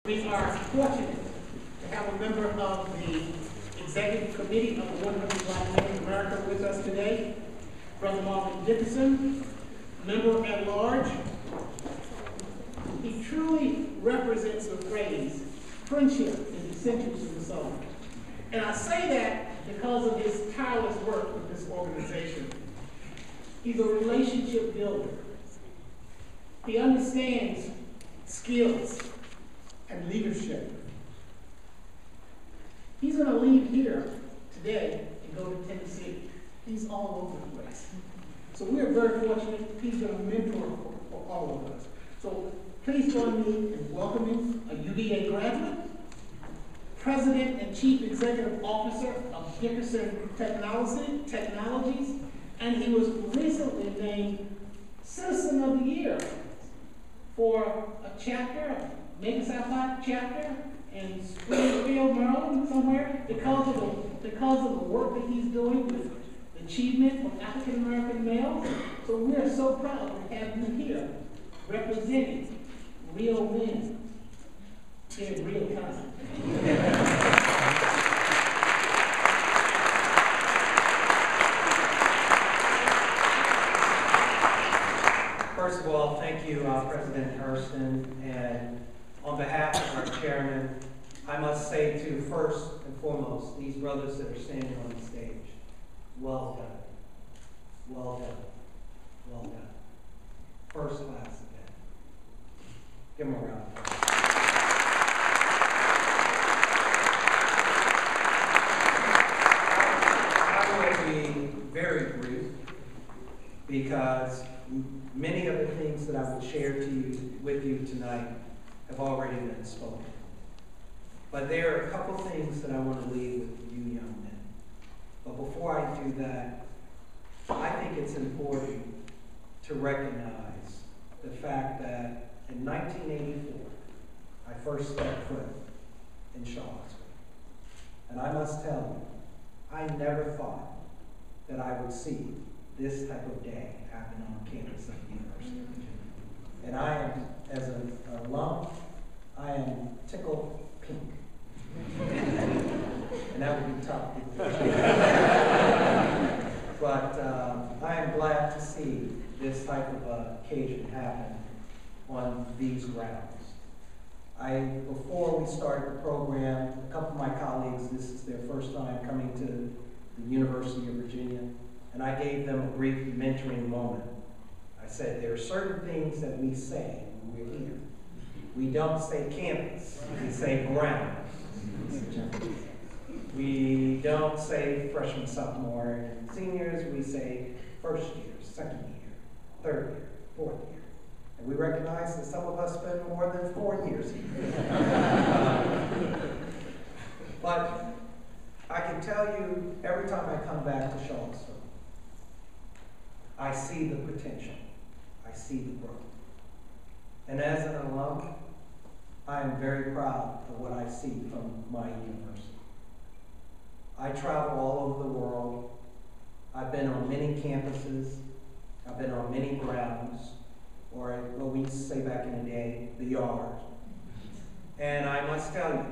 We are fortunate to have a member of the Executive Committee of the 100 Black Men in America with us today, Brother Marvin Dickerson, member at large. He truly represents the phrase, friendship is essential to the soul. And I say that because of his tireless work with this organization. He's a relationship builder. He understands skills and leadership. He's going to leave here today and go to Tennessee. He's all over the place. So we are very fortunate. He's been a mentor for all of us. So please join me in welcoming a UVA graduate, President and Chief Executive Officer of Dickerson Technologies, and he was recently named Citizen of the Year for a chapter, Make Us Out Loud chapter in Springfield, Maryland, somewhere, because of the work that he's doing with the achievement of African American males. So we are so proud to have him here representing real men in real time. First of all, thank you, President Hurston, and on behalf of our chairman, I must say to first and foremost, these brothers that are standing on the stage, well done, well done, well done. First class event. Give them a round of applause. I will be very brief because many of the things that I will share with you tonight have already been spoken. But there are a couple things that I want to leave with you young men. But before I do that, I think it's important to recognize the fact that in 1984, I first stepped foot in Charlottesville. And I must tell you, I never thought that I would see this type of day happen on campus of the University of Virginia. And I am, as an alum, I am tickled pink. And that would be tough. But I am glad to see this type of occasion happen on these grounds. Before we started the program, a couple of my colleagues, this is their first time coming to the University of Virginia, and I gave them a brief mentoring moment. I said, there are certain things that we say when we're here. We don't say campus, we say ground. We don't say freshman, sophomore, and seniors, we say first year, second year, third year, fourth year. And we recognize that some of us spend more than 4 years here. But I can tell you, every time I come back to Charlottesville, I see the potential. I see the growth. And as an alum, I am very proud of what I see from my university. I travel all over the world. I've been on many campuses. I've been on many grounds, or what we used to say back in the day, the yard. And I must tell you,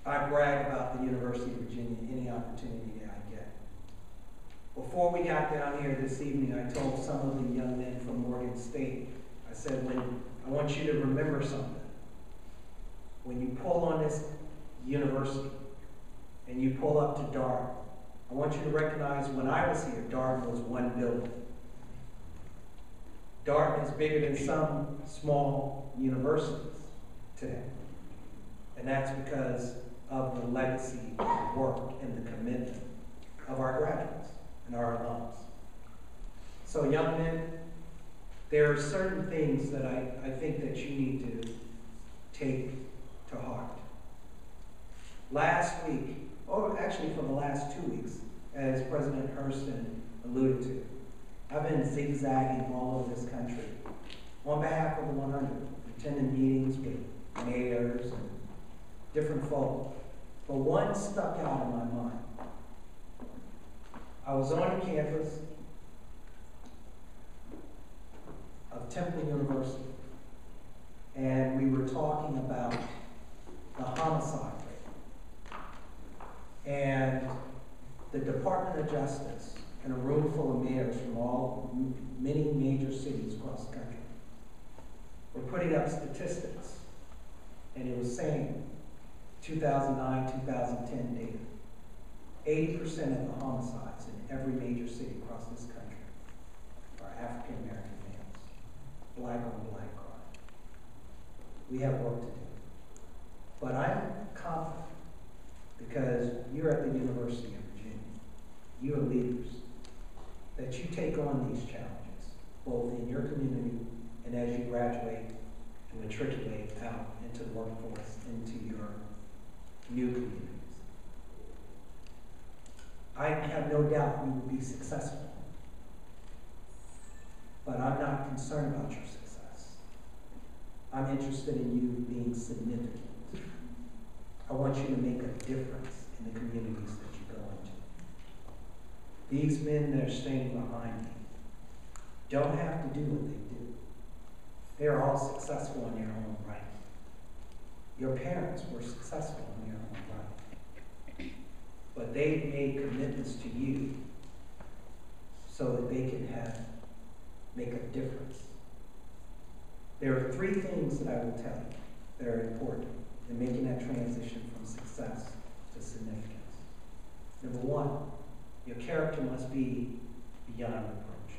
I brag about the University of Virginia any opportunity that I get. Before we got down here this evening, I told some of the young men from Morgan State, I said, I want you to remember something. When you pull on this university and you pull up to Dartmouth, I want you to recognize when I was here, Dartmouth was one building. Dartmouth is bigger than some small universities today. And that's because of the legacy of work and the commitment of our graduates and our alums. So young men, there are certain things that I think that you need to take to heart. Last week, or actually for the last 2 weeks, as President Hurston alluded to, I've been zigzagging all over this country on behalf of the 100, attending meetings with mayors and different folk. But one stuck out in my mind. I was on the campus of Temple University, and we were talking about justice in a room full of mayors from many major cities across the country. We're putting up statistics, and it was saying 2009, 2010 data. 80% of the homicides in every major city across this country are African American males, black on black crime. We have work to do. But I'm confident, because you're at the University of Virginia, you are leaders, that you take on these challenges, both in your community and as you graduate and matriculate out into the workforce, into your new communities. I have no doubt you will be successful, but I'm not concerned about your success. I'm interested in you being significant. I want you to make a difference in the communities that you go into. These men that are standing behind me don't have to do what they do. They are all successful in their own right. Your parents were successful in their own right. But they made commitments to you so that they can make a difference. There are 3 things that I will tell you that are important in making that transition from success to significance. Number 1, your character must be beyond reproach.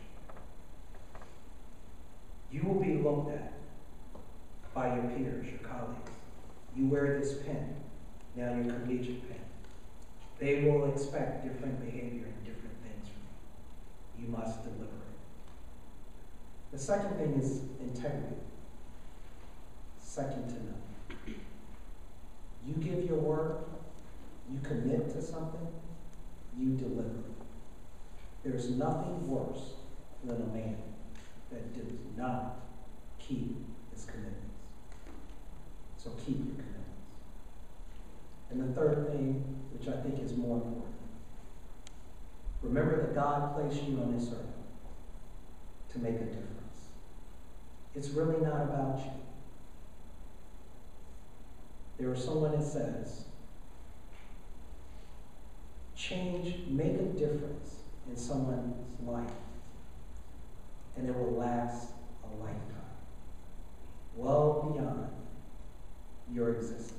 You will be looked at by your peers, your colleagues. You wear this pen, now your collegiate pen. They will expect different behavior and different things from you. You must deliver it. The second thing is integrity. Second to none. You give your word, you commit to something, you deliver. There's nothing worse than a man that does not keep his commitments. So keep your commitments. And the third thing, which I think is more important, remember that God placed you on this earth to make a difference. It's really not about you. There was someone that says, make a difference in someone's life, and it will last a lifetime, well beyond your existence.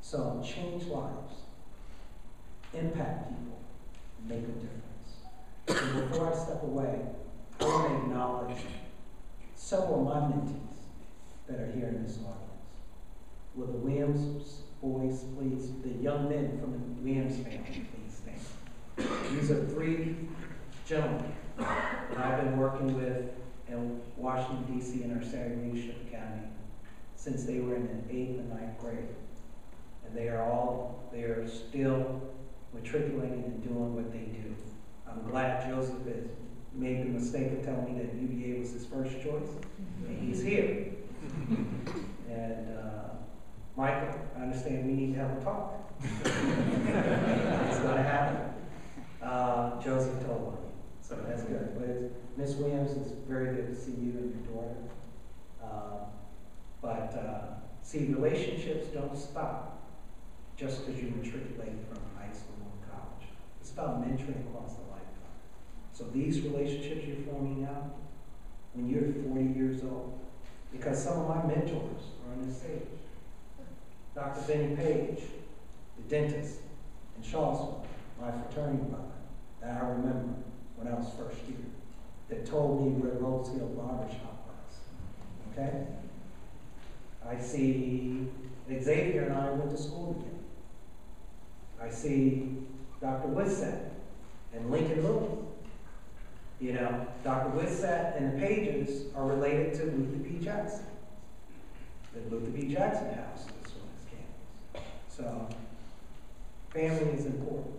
So change lives, impact people, make a difference. And before I step away, I want to acknowledge several of my mentees that are here in this audience. Will the Williams boys, please, the young men from the Williams family, please stand. These are 3 gentlemen that I've been working with in Washington, D.C. in our Saturday Leadership Academy since they were in the 8th and 9th grade. And they are still matriculating and doing what they do. I'm glad Joseph has made the mistake of telling me that UVA was his first choice, and he's here. And Michael, I understand we need to have a talk. It's going to happen. Joseph told me, so that's good. But Miss Williams, it's very good to see you and your daughter. See, relationships don't stop just because you matriculated from high school and college. It's about mentoring across the lifetime. So these relationships you're forming now, when you're 40 years old, because some of my mentors are on this stage. Dr. Benny Page, the dentist in Charlottesville, my fraternity brother, that I remember when I was first year, that told me where Rose Hill Barbershop was. Okay? I see Xavier and I went to school together. I see Dr. Wissett and Lincoln Lewis. You know, Dr. Wissett and the Pages are related to Luther P. Jackson. The Luther P. Jackson house is on his campus. So, family is important.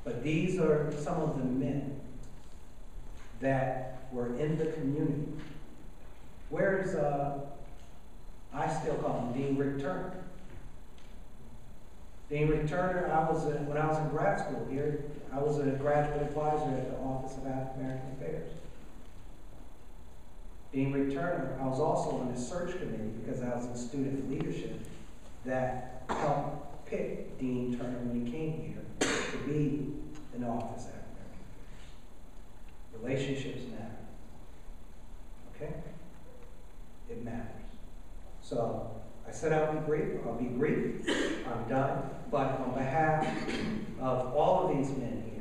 But these are some of the men that were in the community. Where's, I still call him Dean Rick Turner. Dean Rick Turner, when I was in grad school here, I was a graduate advisor at the Office of African American Affairs. Dean Rick Turner, I was also on the search committee because I was in student leadership that helped pick Dean Turner when he came here to be the in office African American. Relationships matter. Okay? It matters. So, I said I'll be brief. I'm done. But on behalf of all of these men here,